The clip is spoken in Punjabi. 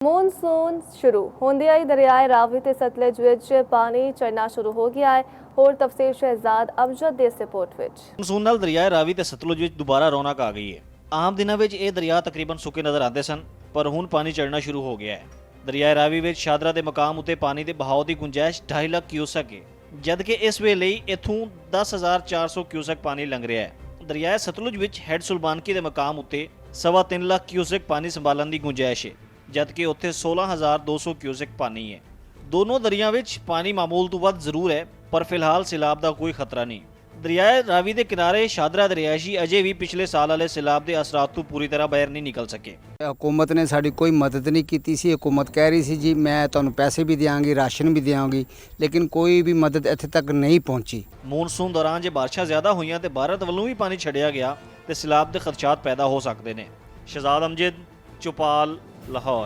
ਮੌਨਸੂਨ ਸ਼ੁਰੂ ਹੁੰਦਿਆਂ ਹੀ ਦਰਿਆਏ ਰਾਵੀ ਤੇ ਸਤਲੁਜ ਵਿੱਚ ਪਾਣੀ ਚੜ੍ਹਨਾ ਸ਼ੁਰੂ ਹੋ ਗਿਆ ਹੈ। ਹੋਰ ਤਫਸੀਰ ਸ਼ਹਿਜ਼ਾਦ ਅਮਜਦ ਦੇ ਇਸ ਰਿਪੋਰਟ ਵਿੱਚ। ਮੌਨਸੂਨ ਨਾਲ ਦਰਿਆਏ ਰਾਵੀ ਤੇ ਸਤਲੁਜ ਵਿੱਚ ਦੁਬਾਰਾ ਰੌਣਕ ਆ ਗਈ ਹੈ। ਆਮ ਦਿਨਾਂ ਵਿੱਚ ਇਹ ਦਰਿਆ ਤਕਰੀਬਨ ਸੁੱਕੇ ਨਜ਼ਰ ਆਉਂਦੇ ਸਨ, ਪਰ ਹੁਣ ਪਾਣੀ ਚੜ੍ਹਨਾ ਸ਼ੁਰੂ ਹੋ ਗਿਆ ਹੈ। ਦਰਿਆਏ ਰਾਵੀ ਵਿੱਚ ਸ਼ਾਦਰਾ ਦੇ ਮਕਾਮ ਉੱਤੇ ਪਾਣੀ ਦੇ ਬਹਾਅ ਦੀ ਗੁੰਜਾਇਸ਼ 2.5 ਲੱਖ ਕਿਊਸੈਕ ਹੈ, ਜਦਕਿ ਇਸ ਵੇਲੇ ਇੱਥੋਂ 10,400 ਕਿਊਸੈਕ ਪਾਣੀ ਲੰਘ ਰਿਹਾ ਹੈ। ਦਰਿਆਏ ਸਤਲੁਜ ਵਿੱਚ ਹੈਡ ਸੁਲਬਾਨਕੀ ਦੇ ਮਕਾਮ ਉੱਤੇ 3.25 ਲੱਖ ਕਿਊਸੈਕ ਪਾਣੀ ਸੰਭਾਲਣ ਦੀ ਗੁੰਜਾਇਸ਼ ਹੈ, ਜਦਕਿ ਉੱਥੇ 16,200 ਕਿਊਸੈਕ ਪਾਣੀ ਹੈ। ਦੋਨੋਂ ਦਰਿਆਵਾਂ ਵਿੱਚ ਪਾਣੀ ਮਾਮੂਲ ਤੋਂ ਵੱਧ ਜ਼ਰੂਰ ਹੈ, ਪਰ ਫਿਲਹਾਲ ਸੈਲਾਬ ਦਾ ਕੋਈ ਖਤਰਾ ਨਹੀਂ। ਦਰਿਆਏ ਰਾਵੀ ਦੇ ਕਿਨਾਰੇ ਸ਼ਾਦਰਾ ਦਰਿਆਸ਼ੀ ਅਜੇ ਵੀ ਪਿਛਲੇ ਸਾਲ ਵਾਲੇ ਸੈਲਾਬ ਦੇ ਅਸਰਾਤ ਤੋਂ ਪੂਰੀ ਤਰ੍ਹਾਂ ਬਾਹਰ ਨਹੀਂ ਨਿਕਲ ਸਕੇ। हुकूमत ने साड़ी कोई मदद नहीं की सी। हुकूमत कह रही सी जी मैं तुहानू पैसे भी देंगी, राशन भी देंगी, लेकिन कोई भी मदद इत्थे तक नहीं पहुंची। ਮੌਨਸੂਨ ਦੌਰਾਨ ਜੇ ਬਾਰਿਸ਼ਾਂ ਜ਼ਿਆਦਾ ਹੋਈਆਂ ਤੇ ਭਾਰਤ ਵੱਲੋਂ ਵੀ ਪਾਣੀ ਛੱਡਿਆ ਗਿਆ ਤੇ ਸੈਲਾਬ ਦੇ ਖਦਸ਼ਾਤ ਪੈਦਾ ਹੋ ਸਕਦੇ ਨੇ। ਸ਼ਹਿਜ਼ਾਦ ਅਮਜਦ, ਚੌਪਾਲ, ਲਾਹੌਰ।